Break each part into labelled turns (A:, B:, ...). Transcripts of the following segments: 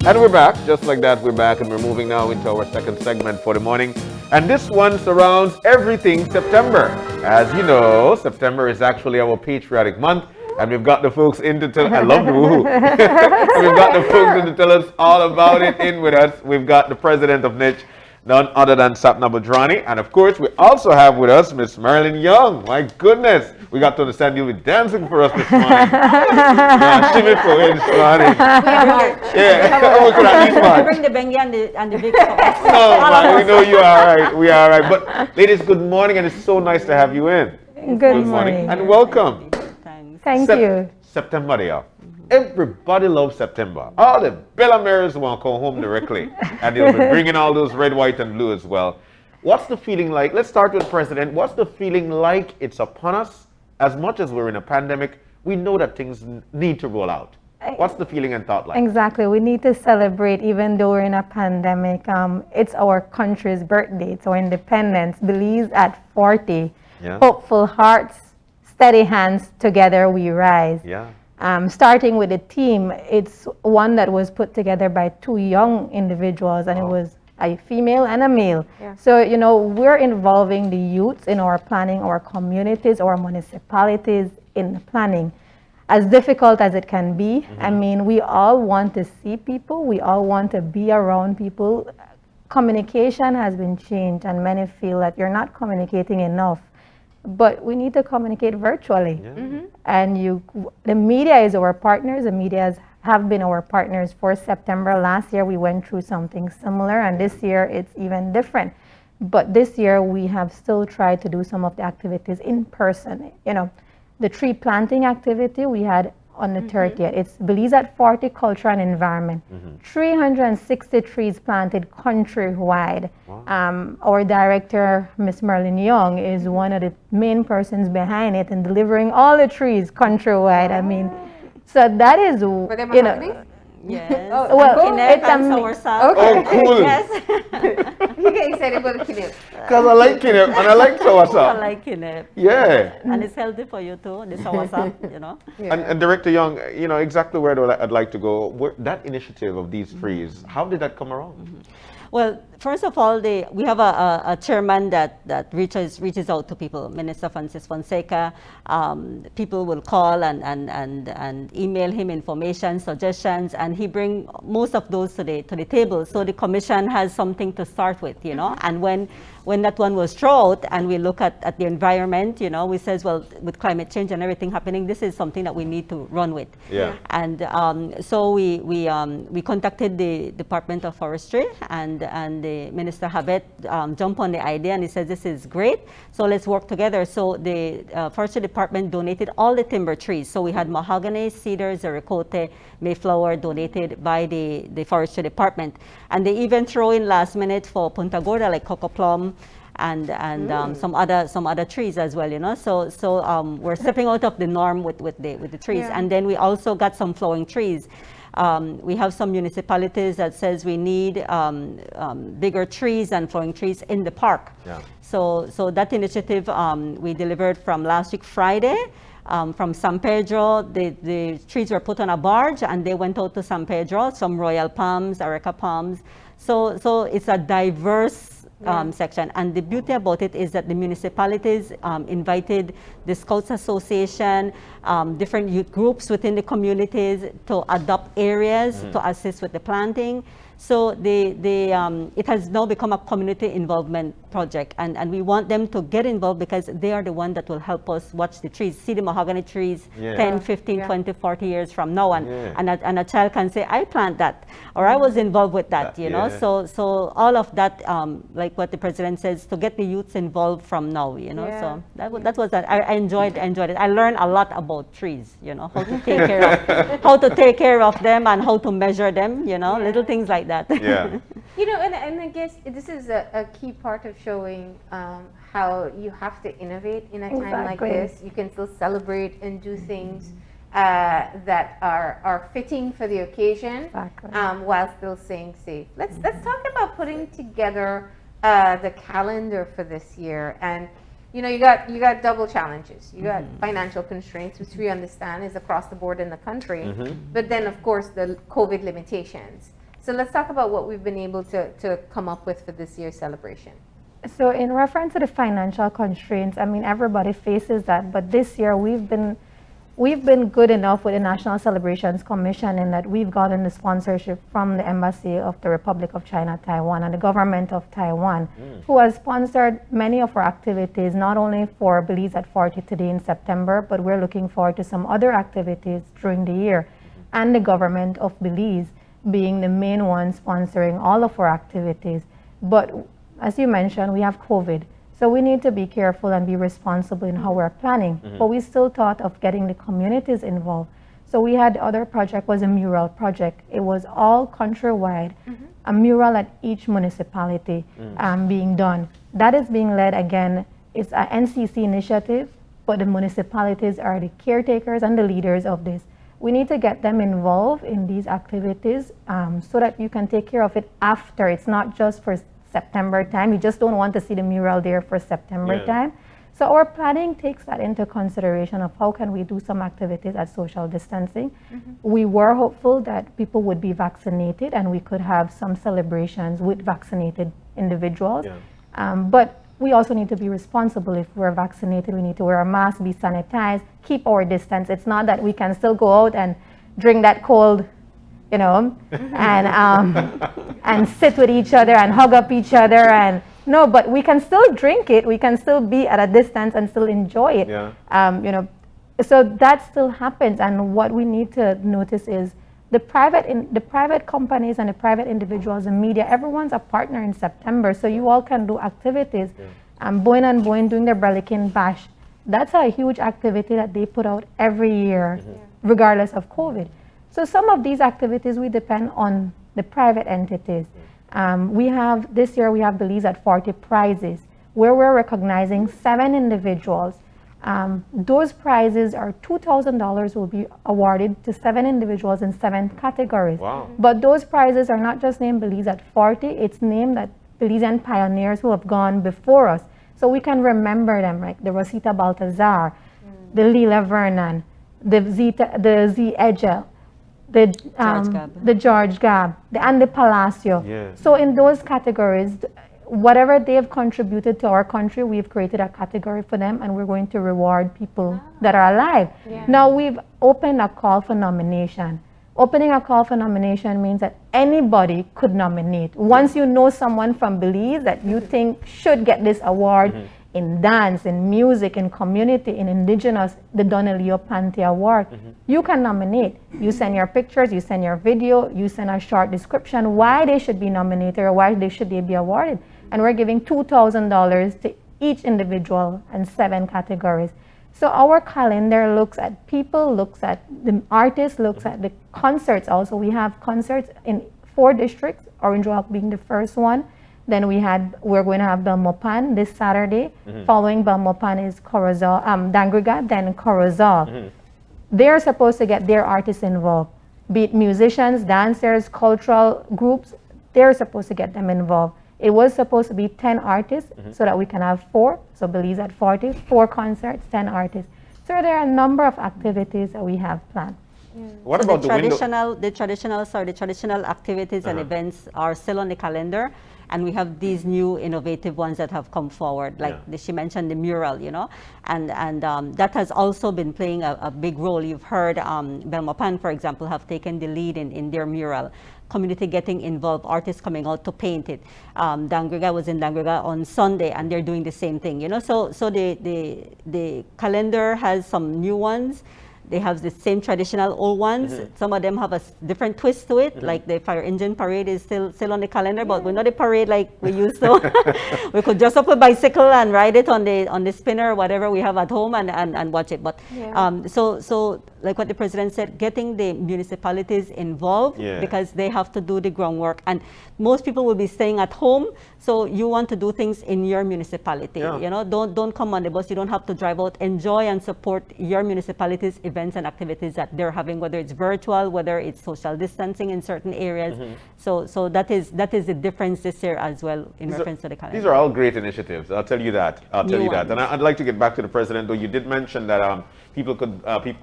A: And we're back, just like that, we're back, and we're moving now into our second segment for the morning. And this one surrounds everything September. As you know, September is actually our patriotic month, and we've got the folks in to tell, I love the woohoo. We've got the folks in to tell us all about it. In with us, we've got the president of Niche, none other than Sapna Badrani. And of course, we also have with us Miss Marilyn Young. My goodness, we got to understand you'll be dancing for us this morning. Shimmy for it this morning. Yeah, we could at least watch.
B: Bring the bengi and the big sauce.
A: No, man, we know you are right. We are right. But ladies, good morning, and it's so nice to have you in.
C: Good morning.
A: And welcome.
C: Thank you.
A: September, they are. Everybody loves September. All the Bellamarers want to go home directly. And they'll be bringing all those red, white, and blue as well. What's the feeling like? Let's start with President. What's the feeling like? It's upon us. As much as we're in a pandemic, we know that things need to roll out. What's the feeling and thought like?
C: Exactly. We need to celebrate even though we're in a pandemic. It's our country's birthday. It's our independence. Belize at 40.
A: Yeah.
C: Hopeful hearts, steady hands, together we rise.
A: Yeah.
C: Starting with the team, it's one that was put together by two young individuals, and it was a female and a male.
B: Yeah.
C: So, you know, we're involving the youths in our planning, our communities, our municipalities in the planning. As difficult as it can be, I mean, we all want to see people, we all want to be around people. Communication has been changed, and many feel that you're not communicating enough. But we need to communicate virtually.
A: Yeah.
C: And the media is our partners. The media have been our partners for September. Last year we went through something similar, and this year it's even different. But this year we have still tried to do some of the activities in person. You know, the tree planting activity we had on the 30th. It's Belize at 40 Culture and Environment. 360 trees planted countrywide.
A: Wow.
C: Our director, Miss Marilyn Young, is one of the main persons behind it and delivering all the trees countrywide. I mean, so that is, you know.
B: Yes.
C: Oh, well, it's
A: Oh, cool.
B: Yes.
D: You get excited about the kinep.
A: Because I like kinep and I like
B: I
A: soursop.
B: like kinep.
A: Yeah.
B: And it's healthy for you too, the soursop, you know.
D: Yeah.
A: And Director Young, you know exactly where I'd like to go. That initiative of these trees, how did that come around?
B: Well, first of all, we have a chairman that reaches out to people. Minister Francis Fonseca. People will call and email him information, suggestions, and he bring most of those to the table. So the commission has something to start with, you know. And when that one was thrown out, and we look at the environment, you know, we says, well, with climate change and everything happening, this is something that we need to run with.
A: Yeah.
B: And so we contacted the Department of Forestry, and the Minister Habet jumped on the idea, and he says, this is great, so let's work together. So the Forestry Department donated all the timber trees. So we had mahogany, cedar, zericote, mayflower donated by the Forestry Department. And they even throw in last minute for Punta Gorda, like cocoa plum, and some other trees as well, you know. So we're stepping out of the norm with the trees.
D: Yeah.
B: And then we also got some flowering trees. We have some municipalities that says we need bigger trees and flowering trees in the park.
A: Yeah.
B: So that initiative we delivered from last week Friday. From San Pedro, the trees were put on a barge and they went out to San Pedro, some royal palms, areca palms. So it's a diverse section. And the beauty about it is that the municipalities invited the Scouts Association, different youth groups within the communities to adopt areas to assist with the planting. So it has now become a community involvement project, and we want them to get involved because they are the one that will help us watch the trees, see the mahogany trees 10, 15, 20, 40 years from now, and a child can say, I plant that, or I was involved with that, you know. So all of that, like what the president says, to get the youths involved from now, you know. So that was that. I enjoyed it. I learned a lot about trees, you know, how to take care of them and how to measure them, you know, little things like that.
A: Yeah.
D: You know, and I guess this is a key part of showing how you have to innovate in a time like this. You can still celebrate and do things that are fitting for the occasion, while still staying safe. Let's talk about putting together the calendar for this year. And you know, you got double challenges. You got financial constraints, which we understand is across the board in the country, but then of course the COVID limitations. So let's talk about what we've been able to come up with for this year's celebration.
C: So in reference to the financial constraints, I mean, everybody faces that, but this year we've been good enough with the National Celebrations Commission in that we've gotten the sponsorship from the Embassy of the Republic of China, Taiwan, and the government of Taiwan, who has sponsored many of our activities, not only for Belize at 40 today in September, but we're looking forward to some other activities during the year, and the government of Belize being the main one sponsoring all of our activities. But as you mentioned, we have COVID. So we need to be careful and be responsible in how we're planning. But we still thought of getting the communities involved. So we had the other project was a mural project. It was all countrywide, a mural at each municipality being done. That is being led again, it's an NCC initiative, but the municipalities are the caretakers and the leaders of this. We need to get them involved in these activities so that you can take care of it after. It's not just for September time. You just don't want to see the mural there for September time. So our planning takes that into consideration of how can we do some activities at social distancing. We were hopeful that people would be vaccinated and we could have some celebrations with vaccinated individuals. But we also need to be responsible. If we're vaccinated, we need to wear a mask, be sanitized, keep our distance. It's not that we can still go out and drink that cold, you know, and sit with each other and hug up each other, and no, but we can still drink it. We can still be at a distance and still enjoy it. You know, so that still happens. And what we need to notice is the private companies and the private individuals and media. Everyone's a partner in September, so you all can do activities. Boyne and Boyne doing their Brelican Bash. That's a huge activity that they put out every year, regardless of COVID. So some of these activities, we depend on the private entities. This year we have Belize at 40 prizes, where we're recognizing 7 individuals. Those prizes are $2,000 will be awarded to 7 individuals in 7 categories.
A: Wow.
C: But those prizes are not just named Belize at 40, it's named that Belizean pioneers who have gone before us. So we can remember them, like the Rosita Baltazar, the Lila Vernon, the Z Edgel, the George Gab, the Andy Palacio. So in those categories, whatever they have contributed to our country, we've created a category for them, and we're going to reward people that are alive. Now we've opened a call for nomination. Opening a call for nomination means that anybody could nominate. Once you know someone from Belize that you think should get this award in dance, in music, in community, in indigenous, the Donnelly Pante Award, you can nominate. You send your pictures, you send your video, you send a short description why they should be nominated or why they should be awarded. And we're giving $2,000 to each individual in 7 categories. So our calendar looks at people, looks at the artists, looks at the concerts also. We have concerts in 4 districts, Orange Walk being the first one. Then we're going to have Belmopan this Saturday. Following Belmopan is Dangriga, then Corozal. They're supposed to get their artists involved, be it musicians, dancers, cultural groups. They're supposed to get them involved. It was supposed to be 10 artists so that we can have 4. So Belize at 40, 4 concerts, 10 artists. So there are a number of activities that we have planned.
A: What
B: So
A: about
B: the traditional activities and events are still on the calendar, and we have these new innovative ones that have come forward, like she mentioned the mural, you know, and that has also been playing a big role. You've heard Belmopan, for example, have taken the lead in their mural. Community getting involved, artists coming out to paint it. Dangriga was in Dangriga on Sunday, and they're doing the same thing, you know. So the calendar has some new ones. They have the same traditional old ones. Some of them have a different twist to it, like the fire engine parade is still on the calendar, but we're not a parade like we used to. We could dress up a bicycle and ride it on the spinner or whatever we have at home and watch it. But so like what the president said, getting the municipalities involved because they have to do the groundwork, and most people will be staying at home. So you want to do things in your municipality. You know, don't come on the bus. You don't have to drive out. Enjoy and support your municipality's events and activities that they're having, whether it's virtual, whether it's social distancing in certain areas. So that is the difference this year as well in reference to the calendar.
A: These are all great initiatives. I'll tell you that. And I'd like to get back to the president, though. You did mention that people could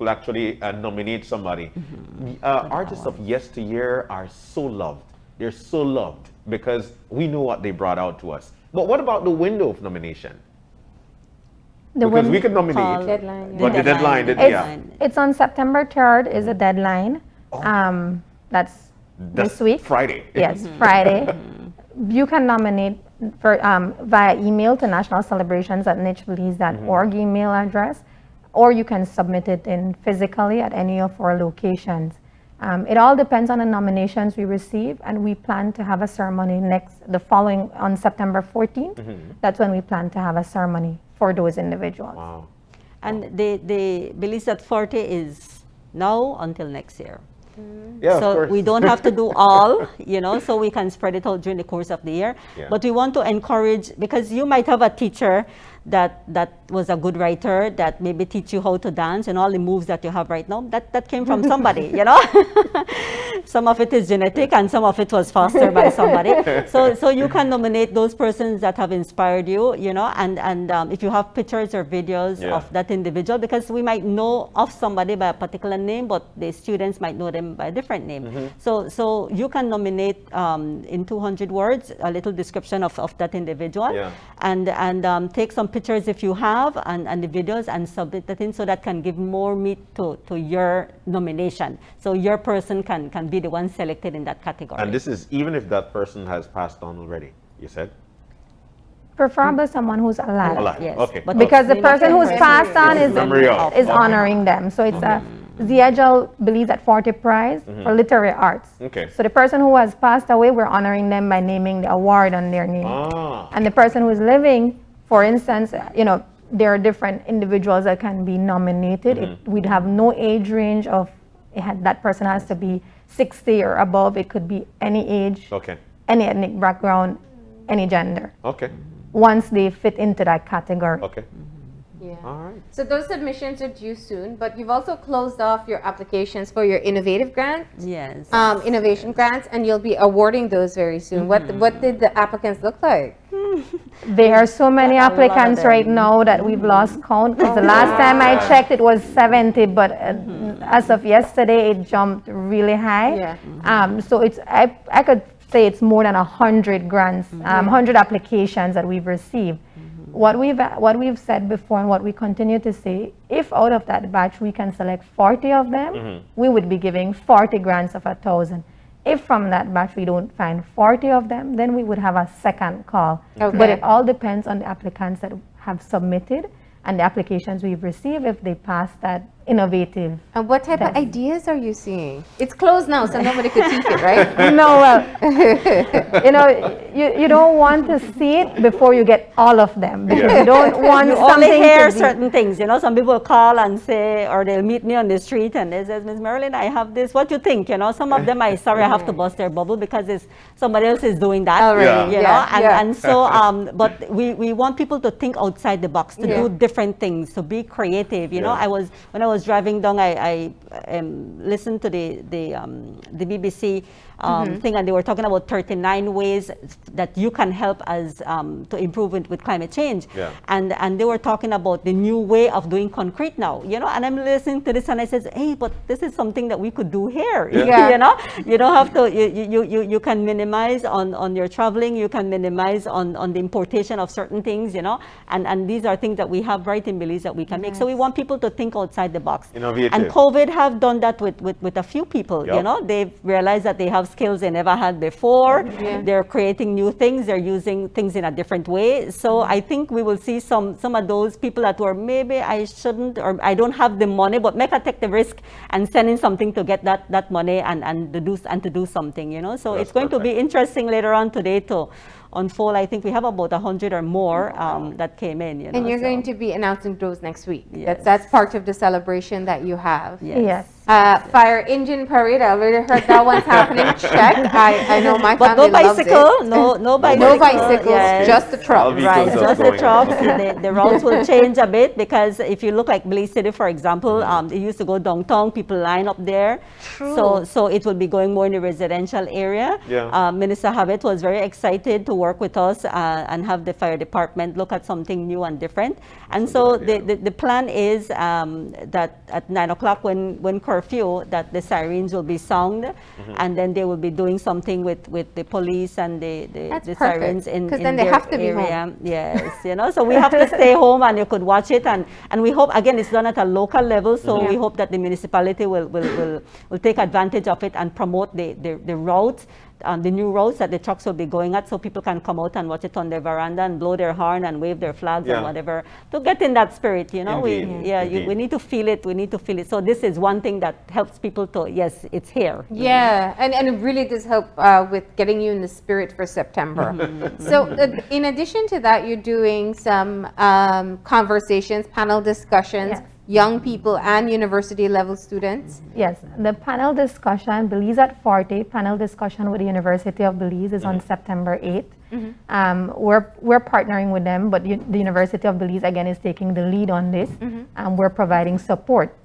A: actually nominate somebody. Artists of yesteryear are so loved. they're so loved because we know what they brought out to us. But what about the window of nomination? Because we could nominate,
B: Call-
D: Deadline,
A: but the deadline,
C: It's on September 3rd is the deadline. That's this week.
A: Friday.
C: Yes, Friday. You can nominate for, via email to nationalcelebrations@nichbelize.org email address, or you can submit it in physically at any of our locations. It all depends on the nominations we receive, and we plan to have a ceremony on September 14th. That's when we plan to have a ceremony for those individuals.
A: Wow.
B: And the Belize at 40 is now until next year.
A: Yeah, of
B: So
A: course.
B: we don't have to do all, so we can spread it out during the course of the year.
A: Yeah.
B: But we want to encourage, because you might have a teacher that was a good writer that maybe teach you how to dance, and all the moves that you have right now, that came from somebody, Some of it is genetic and some of it was fostered by somebody. So you can nominate those persons that have inspired you, and if you have pictures or videos of that individual, because we might know of somebody by a particular name, but the students might know them by a different name. So you can nominate in 200 words a little description of that individual, and take some pictures if you have, and the videos, and submit that in, so that can give more meat to your nomination. So your person can be the one selected in that category.
A: And this is even if that person has passed on already, you said?
C: Preferably someone who's alive.
A: Alive.
B: Yes.
A: Okay.
B: But
C: Because the
B: name of
C: person who's
B: person
C: passed on is
A: Memory of.
C: honoring them. So it's a Ziegel Belize at 40 prize for literary arts.
A: Okay.
C: So the person who has passed away, we're honoring them by naming the award on their name. And the person who's living, for instance, there are different individuals that can be nominated. We'd have no age range of that person has to be 60 or above. It could be any age, any ethnic background, any gender.
A: Okay.
C: Once they fit into that category.
A: Okay.
D: Yeah.
A: All right.
D: So those submissions are due soon, but you've also closed off your applications for your innovative grant,
B: Yes.
D: innovation grants, and you'll be awarding those very soon. What did the applicants look like?
C: There are so many
B: lot of
C: applicants right
B: them.
C: now that we've lost count. Because the last time I checked, it was 70, but as of yesterday, it jumped really high.
D: Yeah.
C: So I could say it's more than 100 grants, 100 applications that we've received. What we've said before and what we continue to say, if out of that batch we can select 40 of them, we would be giving 40 grants of 1,000. If from that batch we don't find 40 of them, then we would have a second call.
D: Okay.
C: But it all depends on the applicants that have submitted and the applications we've received, if they pass that innovative.
D: And what type of ideas are you seeing? It's closed now, so nobody could teach it, right?
C: No, well, you don't want to see it before you get all of them, because you don't want
B: You
C: something
B: only hear
C: to be,
B: certain things, some people call and say, or they'll meet me on the street and they say, Ms. Marilyn, I have this, what you think? Some of them, I have to bust their bubble because somebody else is doing that,
D: Already.
B: and so, but we want people to think outside the box, to do different things, to be creative, when I was driving down, I listened to the BBC thing, and they were talking about 39 ways that you can help us to improve with climate change. And they were talking about the new way of doing concrete now, and I'm listening to this and I said, hey, but this is something that we could do here. You don't have to, you can minimize on your traveling, you can minimize on the importation of certain things, and these are things that we have right in Belize that we can make. So we want people to think outside the box.
A: Innovative.
B: And COVID have done that with a few people, they've realized that they have skills they never had before. They're creating new things, they're using things in a different way. So I think we will see some of those people that were maybe I shouldn't, or I don't have the money, but make I take the risk and send in something to get that money and to do something, So
A: That's
B: it's going to
A: perfect.
B: be interesting later on today to unfold. I think we have about 100 or more that came in,
D: And you're
B: so.
D: going to be announcing those next week.
B: Yes.
D: That's part of the celebration that you have.
C: yes.
D: Fire engine parade. I already heard that one's happening. Check. I know my
B: But
D: family
B: no
D: loves it.
B: bicycle, no bicycle.
D: No bicycles,
B: yes.
D: just the truck.
A: All
B: Right,
A: vehicles
B: just the
A: going.
B: trucks.
A: Okay.
B: The routes will change a bit, because if you look like Belize City, for example, they used to go downtown, people line up there. So it will be going more in the residential area. Minister Habit was very excited to work with us and have the fire department look at something new and different. And so the plan is that at 9 o'clock when curfew, that the sirens will be sound, and then they will be doing something with the police and the sirens in
D: then they
B: their
D: have to be
B: area.
D: home.
B: Yes, so we have to stay home, and you could watch it, and we hope, again, it's done at a local level, so we hope that the municipality will take advantage of it and promote the routes, the new roads that the trucks will be going at, so people can come out and watch it on their veranda and blow their horn and wave their flags and whatever, to get in that spirit,
A: Indeed.
B: We need to feel it. So this is one thing that helps people to, yes, it's here.
D: Yeah, and it really does help with getting you in the spirit for September. So in addition to that, you're doing some conversations, panel discussions, young people and university level students.
C: Yes, the panel discussion, Belize at 40, panel discussion with the University of Belize is on September 8th. We're partnering with them, but the University of Belize again is taking the lead on this, and we're providing support.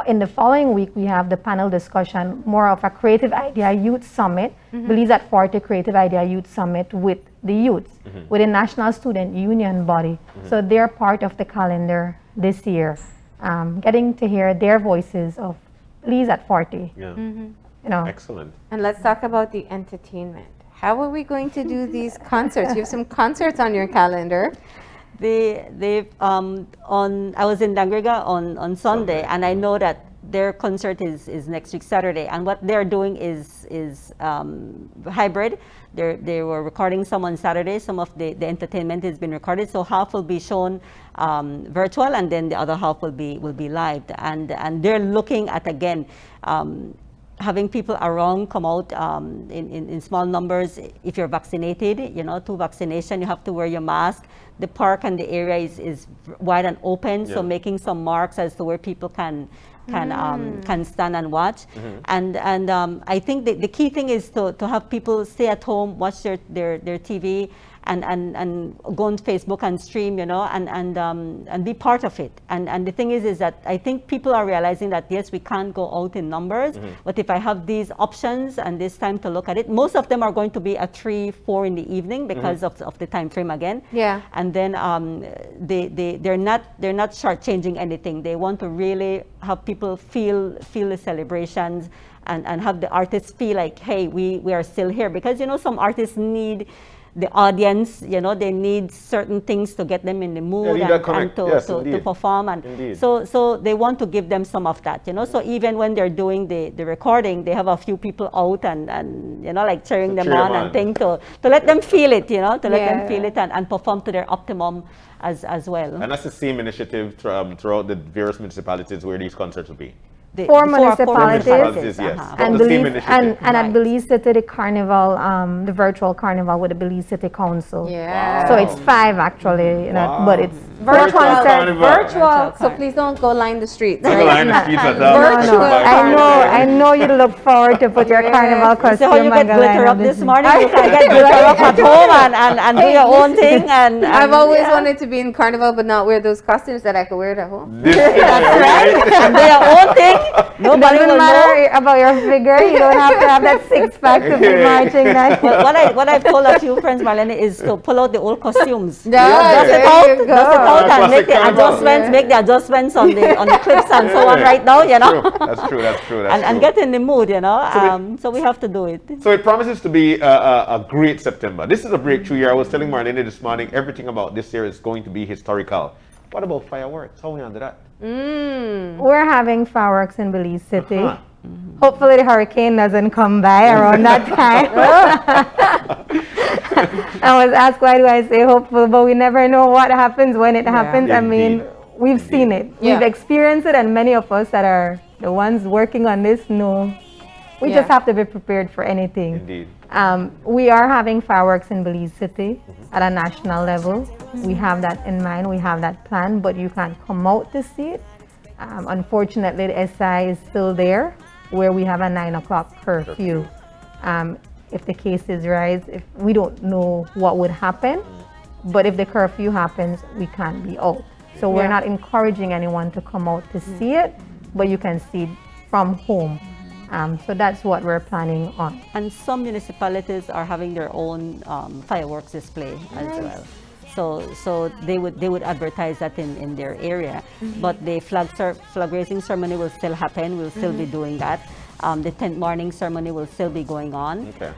C: In the following week, we have the panel discussion, more of a Creative Idea Youth Summit, Belize at 40 Creative Idea Youth Summit with the youths, with the National Student Union body. So they're part of the calendar this year. Getting to hear their voices of Belize at 40.
A: Yeah. Excellent.
D: And let's talk about the entertainment. How are we going to do these concerts? You have some concerts on your calendar.
B: I was in Dangriga on Sunday, and I know that their concert is next week Saturday, and what they're doing is hybrid. They were recording some on Saturday. Some of the entertainment has been recorded, so half will be shown virtual, and then the other half will be live. And they're looking at, again, having people around come out in small numbers. If you're vaccinated, to vaccination, you have to wear your mask. The park and the area is wide and open, so making some marks as to where people can stand and watch. And I think the key thing is to have people stay at home, watch their TV, and go on Facebook and stream, and be part of it. And the thing is that I think people are realizing that, yes, we can't go out in numbers, but if I have these options and this time to look at it, most of them are going to be at 3, 4 in the evening because of the time frame again.
D: Yeah.
B: And then they're not shortchanging anything. They want to really have people feel the celebrations, and have the artists feel like, hey, we are still here, because some artists need the audience, they need certain things to get them in the mood and to perform, and so they want to give them some of that, so even when they're doing the recording, they have a few people out and like cheering them on and things to let them feel it, let them feel it and perform to their optimum as well.
A: And that's the same initiative throughout the various municipalities where these concerts will be.
C: Four municipalities,
A: yes.
C: And at Belize City, the carnival, the virtual carnival with the Belize City Council.
D: Yeah.
C: So it's 5 actually, but it's
D: virtual. So please don't go line the streets.
A: Don't go line the streets at all.
D: Virtual.
C: I know you look forward to put your carnival costume.
B: So how you get glitter up this morning? You can get glitter up at home and do your own thing. And
D: I've always wanted to be in carnival, but not wear those costumes that I could wear at home.
B: That's right. And do your own thing. Nobody
C: doesn't
B: will
C: matter
B: know
C: about your figure. You don't have to have that 6-pack to be marching.
B: Well, what I've told a few friends, Marlene, is to pull out the old costumes.
D: Dust
B: it out, and make the adjustments on the clips and so on right now.
A: That's true.
B: And get in the mood. So we have to do it.
A: So it promises to be a great September. This is a breakthrough year. I was telling Marlene this morning, everything about this year is going to be historical. What about fireworks? How are we on to that?
C: We're having fireworks in Belize City. Hopefully the hurricane doesn't come by around that time. I was asked, why do I say hopeful, but we never know what happens when it happens. I mean, we've seen it. We've experienced it, and many of us that are the ones working on this know. We just have to be prepared for anything.
A: Indeed.
C: We are having fireworks in Belize City at a national level. We have that in mind, we have that plan, but you can't come out to see it. Unfortunately, the SI is still there, where we have a 9 o'clock curfew. If the cases rise, if we don't know what would happen, but if the curfew happens, we can't be out. So we're not encouraging anyone to come out to see it, but you can see it from home. So that's what we're planning on.
B: And some municipalities are having their own fireworks display as well. So they would advertise that in their area. But the flag raising ceremony will still happen. We'll still be doing that. The tent morning ceremony will still be going on.
A: Okay.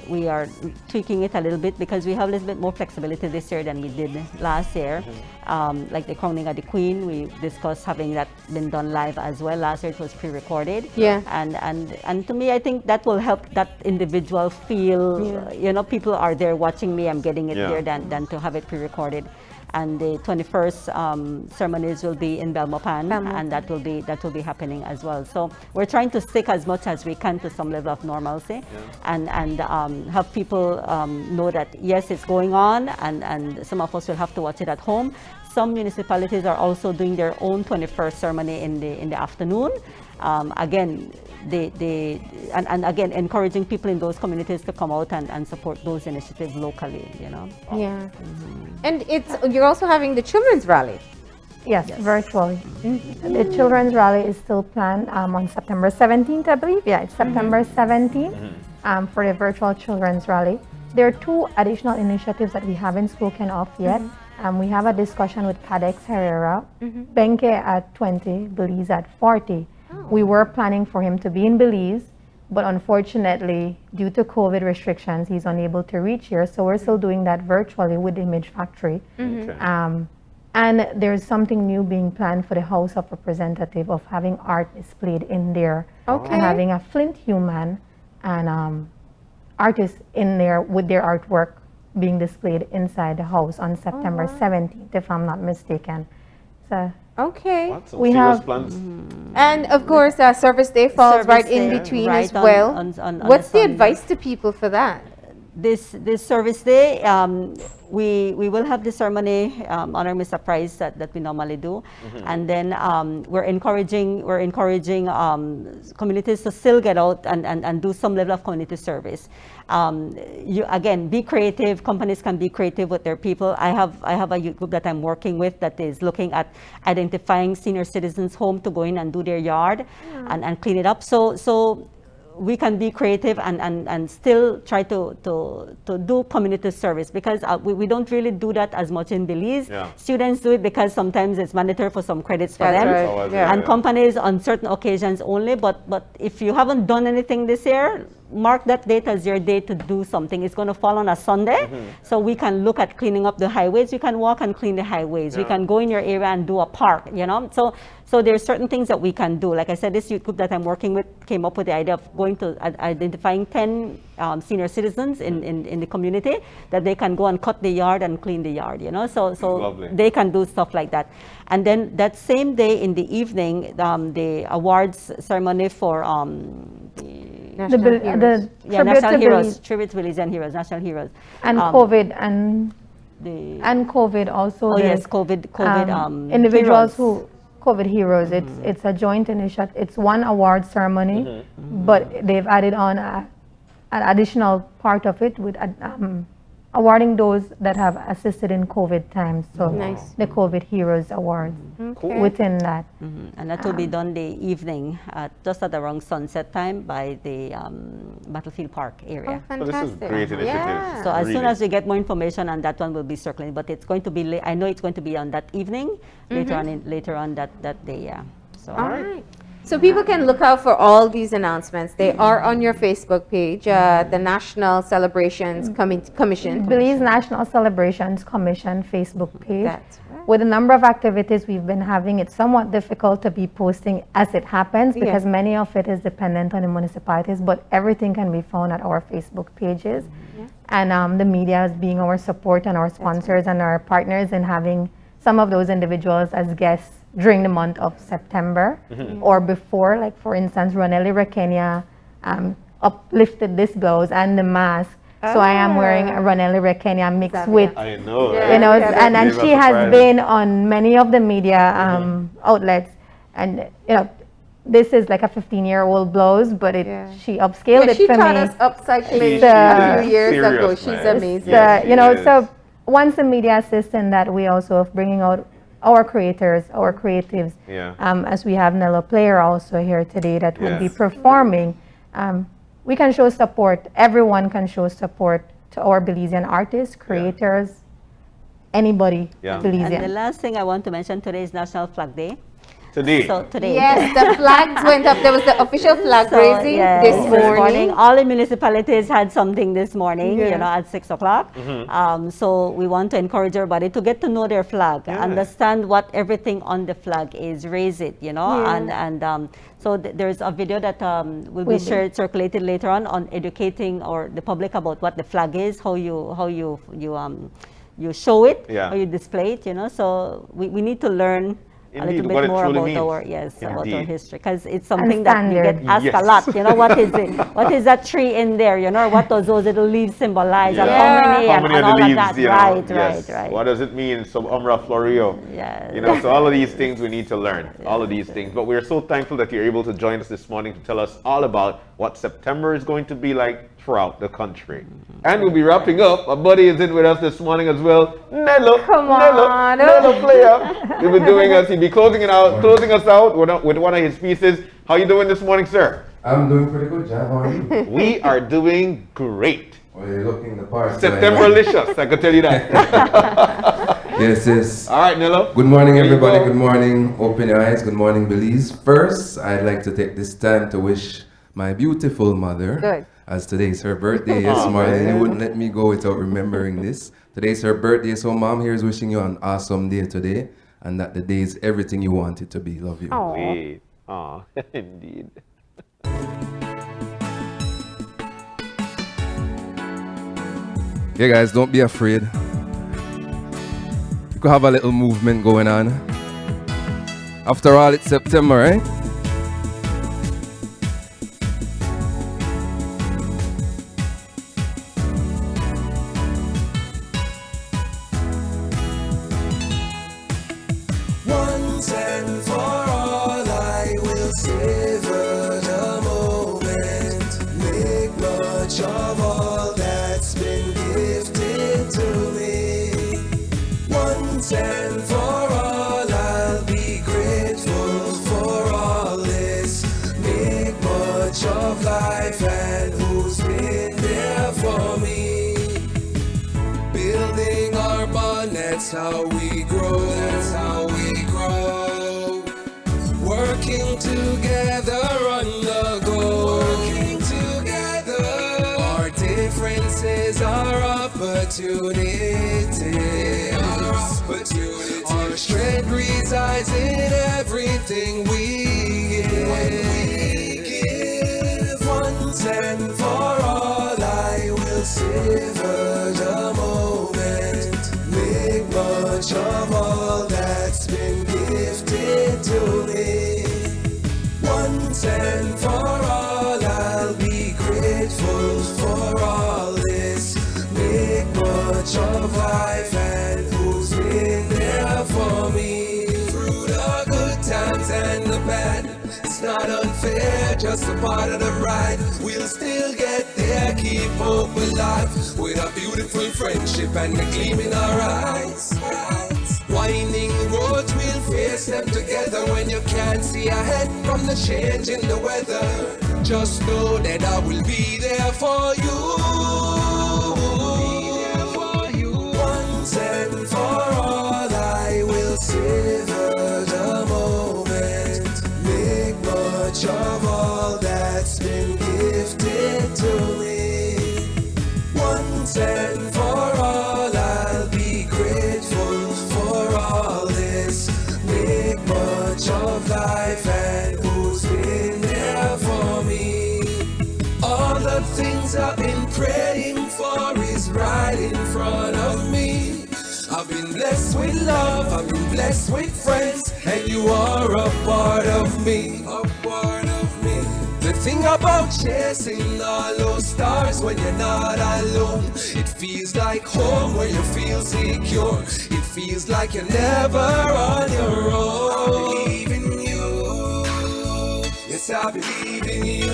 B: We are tweaking it a little bit because we have a little bit more flexibility this year than we did last year. Like the crowning of the Queen, we discussed having that been done live as well. Last year it was pre-recorded.
D: Yeah.
B: And to me, I think that will help that individual feel, you know, people are there watching me, I'm getting it there than to have it pre-recorded. And the 21st ceremonies will be in Belmopan, and that will be happening as well. So we're trying to stick as much as we can to some level of normalcy, and have people know that yes, it's going on, and some of us will have to watch it at home. Some municipalities are also doing their own 21st ceremony in the afternoon. Again, again encouraging people in those communities to come out and support those initiatives locally, you know.
D: Yeah. And you're also having the children's rally.
C: Yes, virtually. The children's rally is still planned on September 17th, I believe. Yeah, it's September 17th for the virtual children's rally. There are two additional initiatives that we haven't spoken of yet. We have a discussion with Cadex Herrera, Benke at 20, Belize at 40. We were planning for him to be in Belize, but unfortunately, due to COVID restrictions, he's unable to reach here. So we're still doing that virtually with Image Factory.
A: Okay.
C: And there's something new being planned for the House of Representatives of having art displayed in there.
D: Okay.
C: And having a Flint human and artists in there with their artwork being displayed inside the house on September 17th, if I'm not mistaken. So
D: Okay.
A: What? Some
C: We
A: serious
C: have-
A: plans?
D: And of course, Service Day falls
B: Service
D: right in
B: Day,
D: between
B: right
D: as
B: on-
D: well.
B: on
D: What's
B: a
D: the
B: Sunday.
D: advice to people for that?
B: This Service Day, we will have the ceremony, honor Mr. Price that we normally do, and then we're encouraging communities to still get out and do some level of community service. You again, be creative. Companies can be creative with their people. I have a youth group that I'm working with that is looking at identifying senior citizens' home to go in and do their yard and clean it up. So we can be creative and still try to do community service, because we don't really do that as much in Belize.
A: Yeah.
B: Students do it because sometimes it's mandatory for some credits for
D: That's
B: them.
D: right.
A: Always,
D: Yeah.
B: And companies on certain occasions only, but if you haven't done anything this year, mark that date as your day to do something. It's going to fall on a Sunday, so we can look at cleaning up the highways. We can walk and clean the highways. We
A: Yeah.
B: can go in your area and do a park, you know. So there's certain things that we can do. Like I said, this youth group that I'm working with came up with the idea of going to identifying 10 senior citizens in the community that they can go and cut the yard and clean the yard, you know. So
A: Lovely.
B: they can do stuff like that. And then that same day in the evening, the awards ceremony for
D: National Heroes.
B: National Heroes,
C: Belize
B: tribute to Belizean heroes, national heroes.
C: and
B: Um,
C: COVID and
B: The
C: COVID also.
B: oh
C: the,
B: yes, COVID
C: individuals
B: heroes.
C: who COVID heroes. It's a joint initiative. It's one award ceremony, but they've added on an additional part of it with awarding those that have assisted in COVID times. So
D: Nice.
C: the COVID Heroes Award
D: Okay.
C: within that.
B: And that will be done the evening, just at around sunset time by the Battlefield Park
D: Oh,
B: area.
A: So this is
D: fantastic.
A: great initiative.
D: Yeah.
B: So as soon
A: Really.
B: as we get more information on that one, we'll be circling. But it's going to be, I know it's going to be on that evening, later on that day, yeah. So
D: All right. So people can look out for all these announcements. They are on your Facebook page, the National Celebrations Commission.
C: Belize National Celebrations Commission Facebook page.
D: That's right.
C: With the number of activities we've been having, it's somewhat difficult to be posting as it happens because many of it is dependent on the municipalities, but everything can be found at our Facebook pages. And the media is being our support and our sponsors and our partners in having some of those individuals as guests during the month of September or before. Like for instance, Ronelli Rekenya uplifted this blouse and the mask. So I am wearing a Ronelli Rekenya mixed with,
A: I know.
D: Yeah.
C: you know,
D: Yeah,
C: and
A: Gave us
C: she
A: a
C: has
A: surprise.
C: been on many of the media outlets, and you know, this is like a 15-year-old blouse, but she upscaled
D: Yeah,
C: it
D: she
C: for
D: taught
C: me.
D: us upcycling
A: She
D: a
A: is
D: few years
A: serious,
D: ago. She's
A: man.
D: amazing.
A: Yeah,
C: You know,
A: she is.
C: so once the media assists in that, we also are bringing out our creators, our creatives,
A: Yeah.
C: as we have Nello Player also here today that will be
A: Yes.
C: performing. We can show support. Everyone can show support to our Belizean artists, creators, anybody
A: Yeah.
C: Belizean.
B: And the last thing I want to mention, today is National Flag Day.
A: Today.
B: So today.
D: Yes, the flags went up. There was the official flag
B: So,
D: raising
B: yes,
D: this morning.
B: all the municipalities had something this morning,
C: Yeah.
B: at 6 o'clock. So we want to encourage everybody to get to know their flag,
A: Yeah.
B: understand what everything on the flag is, raise it,
C: Yeah.
B: so there's a video that will be
C: Will be.
B: shared, circulated later on educating or the public about what the flag is, how you show it,
A: Yeah.
B: how you display it, So we need to learn a
A: Indeed,
B: little
A: what
B: bit
A: it
B: more
A: truly
B: about
A: means.
B: about our
A: Indeed.
B: history, because it's something that we get
C: standard.
B: asked
A: Yes.
B: a lot. What is it? What is that tree in there? What does those little leaves symbolize? And
A: Yeah.
B: how many?
A: How
B: and,
A: many
B: and
A: of the
B: all
A: leaves,
B: of that.
A: Yes.
B: Right.
A: What does it mean? Some umbra florio.
B: Yes.
A: So all of these things we need to learn. All of these things. But we're so thankful that you're able to join us this morning to tell us all about what September is going to be like throughout the country. And we'll be wrapping up. Our buddy is in with us this morning as well. Nello.
D: Come on.
A: Nello player. He'll be closing us out with one of his pieces. How you doing this morning, sir?
E: I'm doing pretty good, John. How are you?
A: We are doing great.
E: Well, you're looking the part.
A: Septemberlicious, I can tell you that.
E: Yes.
A: All right, Nello.
E: Good morning,
A: Here you
E: everybody.
A: go.
E: Good morning. Open your eyes. Good morning, Belize. First, I'd like to take this time to wish my beautiful mother,
D: Good.
E: as today is her birthday. Yes, Marlene, you wouldn't let me go without remembering this. Today's her birthday, so Mom here is wishing you an awesome day today, and that the day is everything you want it to be. Love you.
D: Aw.
A: Wait. Aw, indeed.
E: Yeah, guys, don't be afraid. You could have a little movement going on. After all, it's September, right?
F: Once and for all, I will savor the moment. Make much of all that's been gifted to me. Once and for all, I'll be grateful for all this. Make much of life and who's been there for me. Building our bond, that's how we grow. That's how we grow. Working together on the go. Working together. Our differences are opportunities. Our strength resides in everything we give. Once and for all, I will savor the moment. Make much of all that's been gifted to me. Once and for all, I'll be grateful for all this. Make much of life and who's been there for me. Through the good times and the bad, it's not unfair, just a part of the ride. We'll still get there, keep hope alive, with a beautiful friendship and a gleam in our eyes. Winding roads, we'll face them together when you can't see ahead from the change in the weather. Just know that I will be there for you. Once and for all, I will savor the moment. Make much of all that's been gifted to me. Once and for all, I'll be grateful for all this. Make much of life and who's been there for me. All the things I've been praying for is right in front of me. I've been blessed with love, I've been blessed with friends, and you are a part of me, a part of me. The thing about chasing all those stars when you're not alone, it feels like home where you feel secure. It feels like you're never on your own. I believe in you. Yes, I believe in you.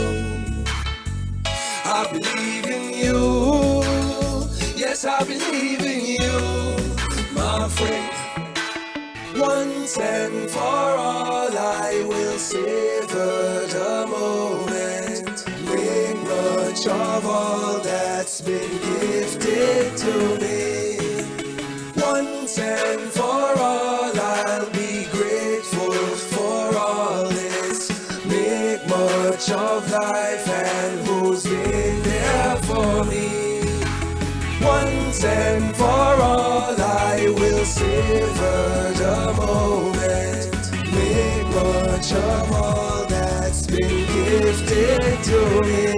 F: I believe in you. Yes, I believe in you, my friend. Once and for all, I will savor the moment. Make much of all that's been gifted to me. Once much of life and who's been there for me. Once and for all, I will savor the moment. Make much of all that's been gifted to me.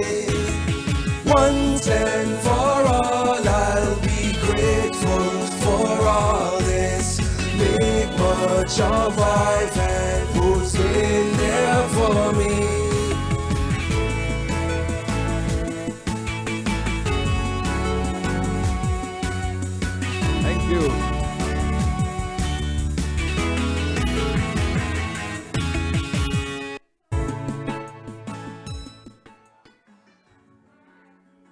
F: Once and for all, I'll be grateful for all this. Make much of life and who's been there for me.
A: Thank you.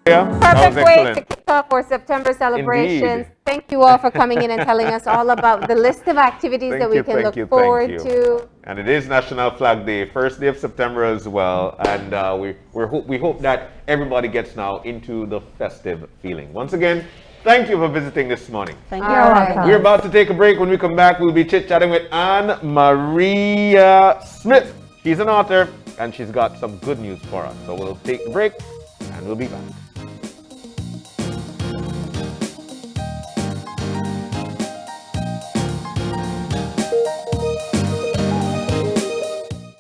A: Yeah, that was
D: Perfect way to
A: excellent.
D: kick off our September celebrations.
A: Indeed.
D: Thank you all for coming in and telling us all about the list of activities that we can look forward to.
A: And it is National Flag Day, first day of September as well. And we hope that everybody gets now into the festive feeling. Once again, thank you for visiting this morning.
B: Thank
D: All
B: you.
D: right.
A: We're about to take a break. When we come back, we'll be chit-chatting with Anne Maria Smith. She's an author and she's got some good news for us. So we'll take the break and we'll be back.